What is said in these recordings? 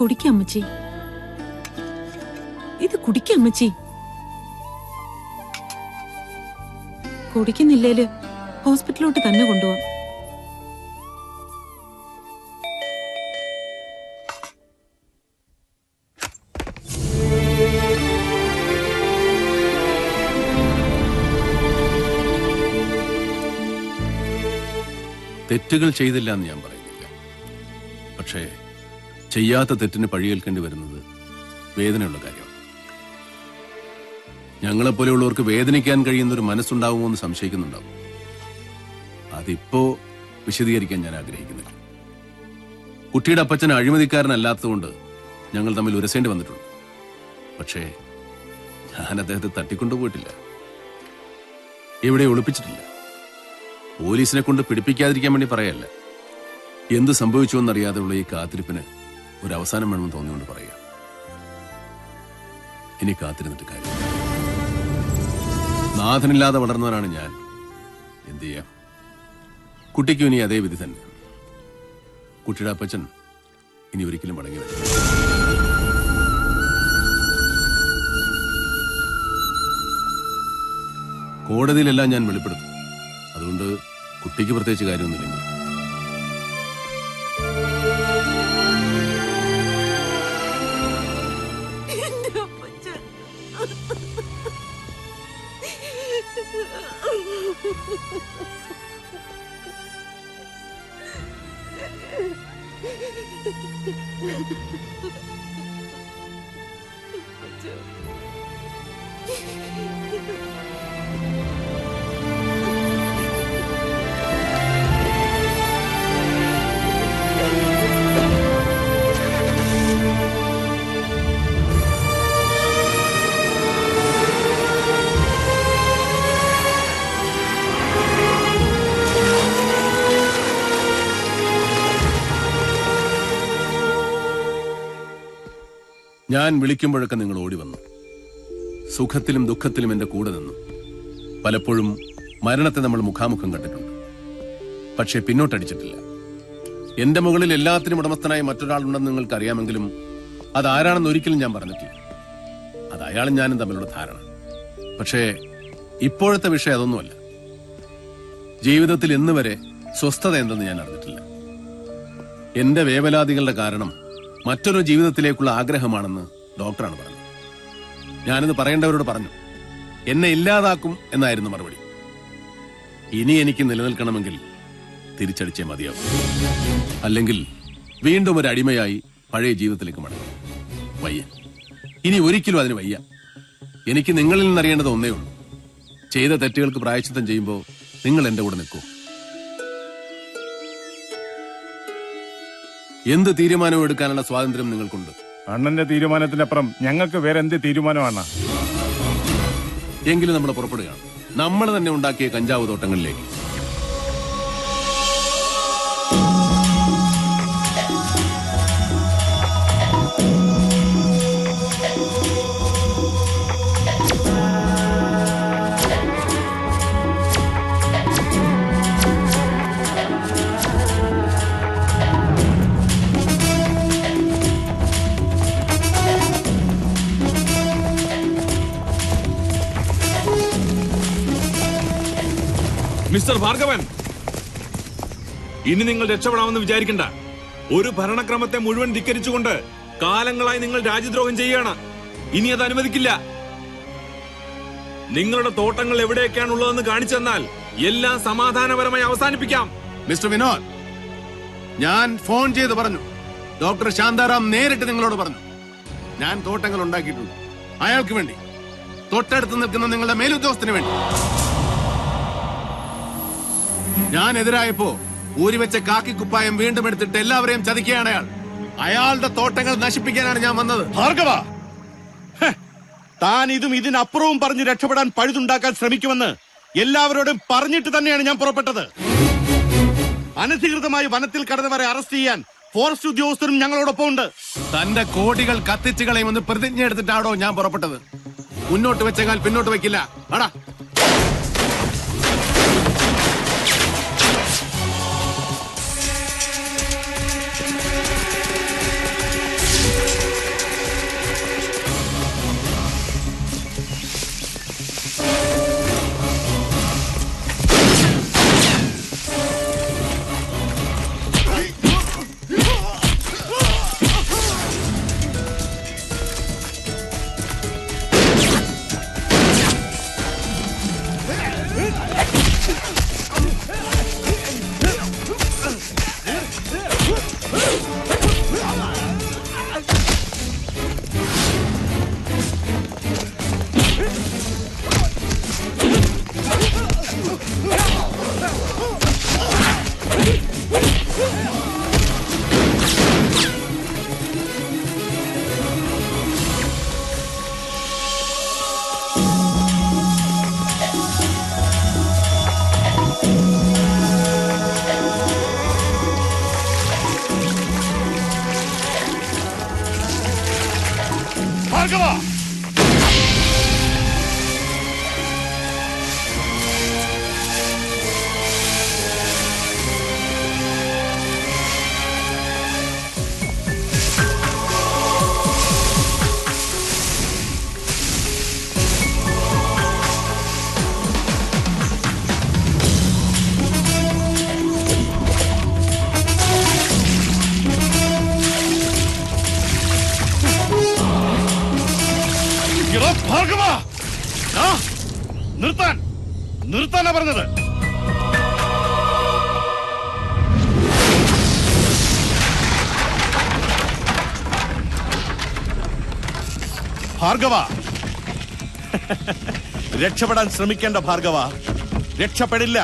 കുടിക്കമ്മച്ചി, ഇത് കുടിക്കമ്മച്ചി. കുടിക്കുന്നില്ലേല് ഹോസ്പിറ്റലിലോട്ട് തന്നെ കൊണ്ടുപോവാം. തെറ്റുകൾ ചെയ്തില്ല എന്ന് ഞാൻ പറയുന്നില്ല. പക്ഷേ ചെയ്യാത്ത തെറ്റിന് പഴിയേൽക്കേണ്ടി വരുന്നത് വേദനയുള്ള കാര്യമാണ്. ഞങ്ങളെപ്പോലെയുള്ളവർക്ക് വേദനിക്കാൻ കഴിയുന്ന ഒരു മനസ്സുണ്ടാവുമോ എന്ന് സംശയിക്കുന്നുണ്ടാവും. അതിപ്പോ വിശദീകരിക്കാൻ ഞാൻ ആഗ്രഹിക്കുന്നില്ല. കുട്ടിയുടെ അപ്പച്ചൻ അഴിമതിക്കാരനല്ലാത്തതുകൊണ്ട് ഞങ്ങൾ തമ്മിൽ ഉരസേണ്ടി വന്നിട്ടുണ്ട്. പക്ഷേ ഞാൻ അദ്ദേഹത്തെ തട്ടിക്കൊണ്ടുപോയിട്ടില്ല, എവിടെ ഒളിപ്പിച്ചിട്ടില്ല. പോലീസിനെ കൊണ്ട് പിടിപ്പിക്കാതിരിക്കാൻ വേണ്ടി പറയല്ല. എന്ത് സംഭവിച്ചു എന്നറിയാതെയുള്ള ഈ കാത്തിരിപ്പിന് ഒരു അവസാനം വേണമെന്ന് തോന്നിക്കൊണ്ട് പറയുക. ഇനി കാത്തിരുന്നിട്ട് കാര്യം. നാഥനില്ലാതെ വളർന്നവനാണ് ഞാൻ. എന്ത് ചെയ്യാം? കുട്ടിക്കും ഇനി അതേ വിധി തന്നെ. കുട്ടിയുടെ അപ്പച്ചൻ ഇനി ഒരിക്കലും മടങ്ങി വരും. കോടതിയിലെല്ലാം ഞാൻ വെളിപ്പെടുത്തും. അതുകൊണ്ട് കുട്ടിക്ക് പ്രത്യേകിച്ച് കാര്യമൊന്നുമില്ലെങ്കിൽ ഞാൻ വിളിക്കുമ്പോഴൊക്കെ നിങ്ങൾ ഓടി വന്നു. സുഖത്തിലും ദുഃഖത്തിലും എന്റെ കൂടെ നിന്നു. പലപ്പോഴും മരണത്തെ നമ്മൾ മുഖാമുഖം കണ്ടിട്ടുണ്ട്. പക്ഷേ പിന്നോട്ടടിച്ചിട്ടില്ല. എന്റെ മുകളിൽ എല്ലാത്തിനും ഉടമസ്ഥനായ മറ്റൊരാളുണ്ടെന്ന് നിങ്ങൾക്ക് അറിയാമെങ്കിലും അതാരാണെന്ന് ഒരിക്കലും ഞാൻ പറഞ്ഞിട്ടില്ല. അത് അയാളും ഞാനും തമ്മിലുള്ള ധാരണ. പക്ഷേ ഇപ്പോഴത്തെ വിഷയം അതൊന്നുമല്ല. ജീവിതത്തിൽ ഇന്ന് വരെ സ്വസ്ഥത എന്തെന്ന് ഞാൻ അറിഞ്ഞിട്ടില്ല. എന്റെ വേവലാതികളുടെ കാരണം മറ്റൊരു ജീവിതത്തിലേക്കുള്ള ആഗ്രഹമാണെന്ന് ഡോക്ടറാണ് പറഞ്ഞത്. ഞാനിത് പറയേണ്ടവരോട് പറഞ്ഞു. എന്നെ ഇല്ലാതാക്കും എന്നായിരുന്നു മറുപടി. ഇനി എനിക്ക് നിലനിൽക്കണമെങ്കിൽ തിരിച്ചടിച്ചേ മതിയാവും. അല്ലെങ്കിൽ വീണ്ടും ഒരു അടിമയായി പഴയ ജീവിതത്തിലേക്ക് മടങ്ങും. വയ്യ, ഇനി ഒരിക്കലും അതിന് വയ്യ. എനിക്ക് നിങ്ങളിൽ നിന്നറിയേണ്ടത് ഒന്നേ ഉള്ളൂ. ചെയ്ത തെറ്റുകൾക്ക് പ്രായശ്ചിത്തം ചെയ്യുമ്പോൾ നിങ്ങൾ എന്റെ കൂടെ നിൽക്കൂ. എന്ത് തീരുമാനവും എടുക്കാനുള്ള സ്വാതന്ത്ര്യം നിങ്ങൾക്കുണ്ട്. അണ്ണന്റെ തീരുമാനത്തിനപ്പുറം ഞങ്ങൾക്ക് വേറെ എന്ത് തീരുമാനമാണ്? എങ്കിലും നമ്മൾ പുറപ്പെടുകയാണ്. നമ്മൾ തന്നെ ഉണ്ടാക്കിയ കഞ്ചാവ് തോട്ടങ്ങളിലേക്ക്. മിസ്റ്റർ ഭാർഗവൻ, ഇനി നിങ്ങൾ രക്ഷപ്പെടാമെന്ന് വിചാരിക്കണ്ട. ഒരു ഭരണക്രമത്തെ മുഴുവൻ ധിക്കരിച്ചുകൊണ്ട് കാലങ്ങളായി നിങ്ങൾ രാജ്യദ്രോഹം ചെയ്യുകയാണ്. ഇനി അത് അനുവദിക്കില്ല. നിങ്ങളുടെ തോട്ടങ്ങൾ എവിടെയൊക്കെയാണുള്ളതെന്ന് കാണിച്ചു തന്നാൽ എല്ലാം സമാധാനപരമായി അവസാനിപ്പിക്കാം. മിസ്റ്റർ വിനോദ്, ഞാൻ ഫോൺ ചെയ്ത് പറഞ്ഞു. ഡോക്ടർ ശാന്താറാം നേരിട്ട് നിങ്ങളോട് പറഞ്ഞു. ഞാൻ തോട്ടങ്ങൾ ഉണ്ടാക്കിയിട്ടുണ്ട്. അയാൾക്ക് വേണ്ടി, തൊട്ടടുത്ത് നിൽക്കുന്ന നിങ്ങളുടെ മേലുദ്യോഗസ്ഥന് വേണ്ടി. ഞാൻ എതിരായപ്പോ ഊരിവെച്ച കാക്കിക്കുപ്പായം വീണ്ടും എടുത്തിട്ട് എല്ലാവരെയും ചതിക്കുകയാണ് അയാൾ. അയാളുടെ തോട്ടങ്ങൾ നശിപ്പിക്കാനാണ് ഞാൻ വന്നത്. ഭാർഗവ, താൻ ഇതും ഇതിനപ്പുറവും പറഞ്ഞ് രക്ഷപ്പെടാൻ പഴുതുണ്ടാക്കാൻ ശ്രമിക്കുമെന്ന് എല്ലാവരോടും പറഞ്ഞിട്ട് തന്നെയാണ് ഞാൻ പുറപ്പെട്ടത്. അനധികൃതമായി വനത്തിൽ കടന്നവരെ അറസ്റ്റ് ചെയ്യാൻ ഫോറസ്റ്റ് ഉദ്യോഗസ്ഥരും ഞങ്ങളോടൊപ്പം ഉണ്ട്. തന്റെ കോടികൾ കത്തിച്ചു കളയുമെന്ന് പ്രതിജ്ഞ എടുത്തിട്ടാണോ ഞാൻ പുറപ്പെട്ടത്? മുന്നോട്ട് വെച്ചേക്കാൾ പിന്നോട്ട് വെക്കില്ല. അടാ, ഭാർഗവ. ഭാർഗവ, നിർത്താൻ നിർത്താനാ പറഞ്ഞത്. ഭാർഗവ, രക്ഷപ്പെടാൻ ശ്രമിക്കേണ്ട ഭാർഗവ, രക്ഷപ്പെടില്ല.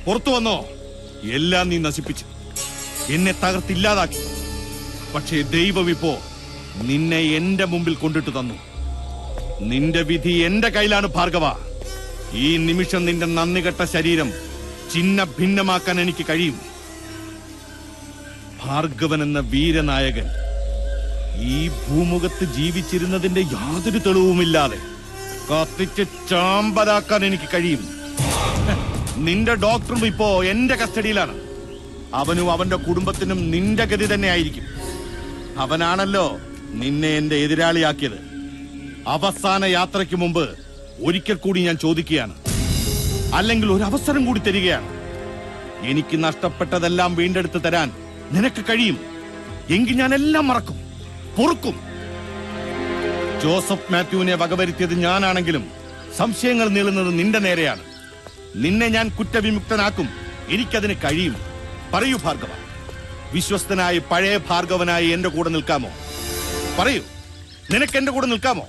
പുറത്തു വന്നോ? എല്ലാം നീ നശിപ്പിച്ചു, എന്നെ തകർത്തില്ലാതാക്കി. പക്ഷേ ദൈവം ഇപ്പോ നിന്നെ എന്റെ മുമ്പിൽ കൊണ്ടിട്ട് തന്നു. നിന്റെ വിധി എന്റെ കയ്യിലാണ് ഭാർഗവ. ഈ നിമിഷം നിന്റെ നന്ദികെട്ട ശരീരം ചിന്ന ഭിന്നമാക്കാൻ എനിക്ക് കഴിയും. ഭാർഗവൻ എന്ന വീരനായകൻ ഈ ഭൂമുഖത്ത് ജീവിച്ചിരുന്നതിന്റെ യാതൊരു തെളിവുമില്ലാതെ കത്തിച്ച് ചാമ്പലാക്കാൻ എനിക്ക് കഴിയും. നിന്റെ ഡോക്ടറും ഇപ്പോ എന്റെ കസ്റ്റഡിയിലാണ്. അവനും അവന്റെ കുടുംബത്തിനും നിന്റെ ഗതി തന്നെ ആയിരിക്കും. അവനാണല്ലോ നിന്നെ എന്റെ എതിരാളിയാക്കിയത്. അവസാന യാത്രയ്ക്ക് മുമ്പ് ഒരിക്കൽ കൂടി ഞാൻ ചോദിക്കുകയാണ്, അല്ലെങ്കിൽ ഒരു അവസരം കൂടി തരികയാണ്. എനിക്ക് നഷ്ടപ്പെട്ടതെല്ലാം വീണ്ടെടുത്ത് തരാൻ നിനക്ക് കഴിയും എങ്കിൽ ഞാൻ എല്ലാം മറക്കും, പൊറുക്കും. ജോസഫ് മാത്യുവിനെ വകവരുത്തിയത് ഞാനാണെങ്കിലും സംശയങ്ങൾ നീളുന്നത് നിന്റെ നേരെയാണ്. നിന്നെ ഞാൻ കുറ്റവിമുക്തനാക്കും. എനിക്കതിന് കഴിയും. പറയൂ ഭാർഗവ, വിശ്വസ്തനായി പഴയ ഭാർഗവനായി എന്റെ കൂടെ നിൽക്കാമോ? പറയൂ, നിനക്ക് എന്റെ കൂടെ നിൽക്കാമോ?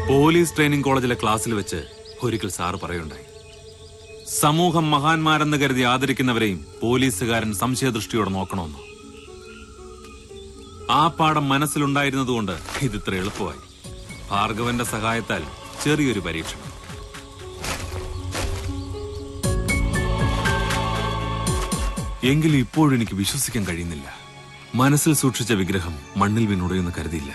പോലീസ് ട്രെയിനിങ് കോളേജിലെ ക്ലാസ്സിൽ വെച്ച് ഒരിക്കൽ സാറ് പറയുണ്ടായി, സമൂഹം മഹാന്മാരെന്ന് കരുതി ആദരിക്കുന്നവരെയും പോലീസുകാരൻ സംശയദൃഷ്ടിയോടെ നോക്കണമെന്ന്. ആ പാഠം മനസ്സിലുണ്ടായിരുന്നതുകൊണ്ട് ഇതിത്ര എളുപ്പമായി. ഭാർഗവന്റെ സഹായത്താൽ ചെറിയൊരു പരീക്ഷണം. എങ്കിലും ഇപ്പോഴും എനിക്ക് വിശ്വസിക്കാൻ കഴിയുന്നില്ല. മനസ്സിൽ സൂക്ഷിച്ച വിഗ്രഹം മണ്ണിൽ വീണുടയെന്ന് കരുതിയില്ല.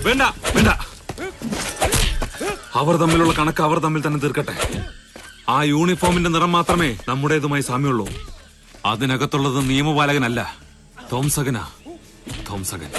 വേണ്ട വേണ്ട, അവർ തമ്മിലുള്ള കണക്ക് അവർ തമ്മിൽ തന്നെ തീർക്കട്ടെ. ആ യൂണിഫോമിന്റെ നിറം മാത്രമേ നമ്മുടേതുമായി സാമ്യമുള്ളൂ. അതിനകത്തുള്ളത് നിയമപാലകനല്ല, തോംസകനാ. തോംസകൻ.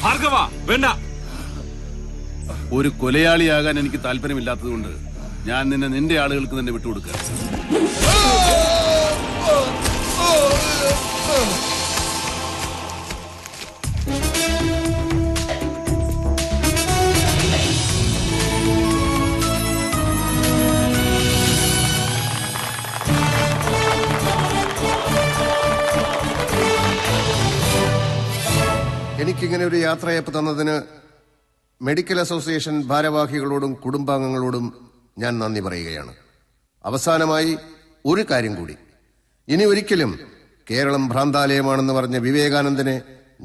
ഭാർഗവ വേണ്ട. ഒരു കൊലയാളിയാകാൻ എനിക്ക് താല്പര്യമില്ലാത്തതുകൊണ്ട് ഞാൻ നിന്നെ നിന്റെ ആളുകൾക്ക് തന്നെ വിട്ടുകൊടുക്കുക. എനിക്കിങ്ങനെ ഒരു യാത്രയപ്പ് തന്നതിന് മെഡിക്കൽ അസോസിയേഷൻ ഭാരവാഹികളോടും കുടുംബാംഗങ്ങളോടും ഞാൻ നന്ദി പറയുകയാണ്. അവസാനമായി ഒരു കാര്യം കൂടി. ഇനി ഒരിക്കലും കേരളം ഭ്രാന്താലയമാണെന്ന് പറഞ്ഞ വിവേകാനന്ദനെ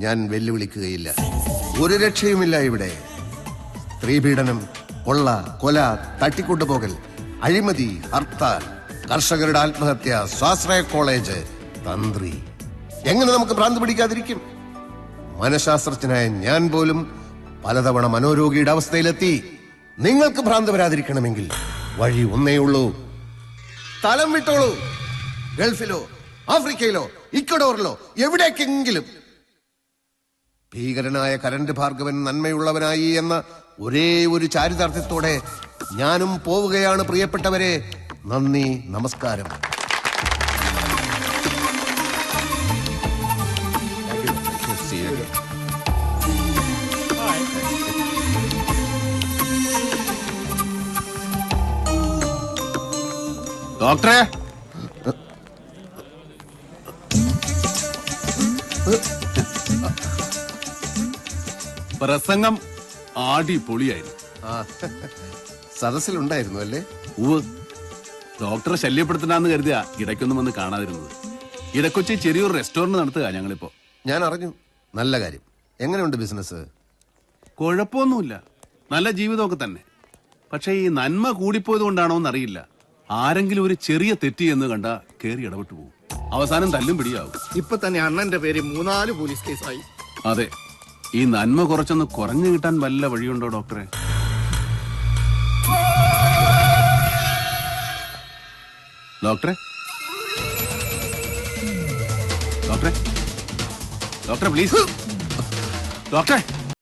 ഞാൻ വെല്ലുവിളിക്കുകയില്ല. ഒരു രക്ഷയുമില്ല ഇവിടെ. സ്ത്രീപീഡനം, കൊള്ള, കൊല, തട്ടിക്കൊണ്ടുപോകൽ, അഴിമതി, ഹർത്താൽ, കർഷകരുടെ ആത്മഹത്യ, സ്വാശ്രയ കോളേജ്, തന്ത്രി. എങ്ങനെ നമുക്ക് ഭ്രാന്ത് പിടിക്കാതിരിക്കും? മനഃശാസ്ത്രജ്ഞനായ ഞാൻ പോലും പലതവണ മനോരോഗിയുടെ അവസ്ഥയിലെത്തി. നിങ്ങൾക്ക് ഭ്രാന്ത് വരാതിരിക്കണമെങ്കിൽ വഴി ഒന്നേയുള്ളൂ. സ്ഥലം വിട്ടോളൂ. ഗൾഫിലോ ആഫ്രിക്കയിലോ ഇക്വഡോറിലോ എവിടേക്കെങ്കിലും. ഭീകരനായ കരണ്ട് ഭാർഗവൻ നന്മയുള്ളവനായി എന്ന ഒരേ ഒരു ചാരിതാർത്ഥ്യത്തോടെ ഞാനും പോവുകയാണ്. പ്രിയപ്പെട്ടവരെ, നന്ദി, നമസ്കാരം. ഡോക്ടറെ, പ്രസംഗം അടിപൊളിയായിരുന്നു. സദസ്സിലുണ്ടായിരുന്നു അല്ലേ? ഡോക്ടറെ ശല്യപ്പെടുത്തണമെന്ന് കരുതിയ ഇടയ്ക്കൊന്നും വന്ന് കാണാതിരുന്നത്. ഇടക്കൊച്ചി ചെറിയൊരു റെസ്റ്റോറന്റ് നടത്തുക ഞങ്ങളിപ്പോ. ഞാൻ അറിഞ്ഞു. നല്ല കാര്യം. എങ്ങനെയുണ്ട് ബിസിനസ്? കുഴപ്പമൊന്നുമില്ല, നല്ല ജീവിതമൊക്കെ തന്നെ. പക്ഷെ ഈ നന്മ കൂടിപ്പോയത് കൊണ്ടാണോ എന്നറിയില്ല, ആരെങ്കിലും ഒരു ചെറിയ തെറ്റി എന്ന് കണ്ട കേറി ഇടപെട്ടു പോകും. അവസാനം തല്ലും പിടിയാവും. ഇപ്പൊ തന്നെ അണ്ണന്റെ പേര് 3-4 പോലീസ് കേസായി. അതെ, ഈ നന്മ കുറച്ചൊന്ന് കുറഞ്ഞു കിട്ടാൻ വല്ല വഴിയുണ്ടോ ഡോക്ടറെ? ഡോക്ടറെ, ഡോക്ടറെ, ഡോക്ടറെ പ്ലീസ്, ഡോക്ടറെ.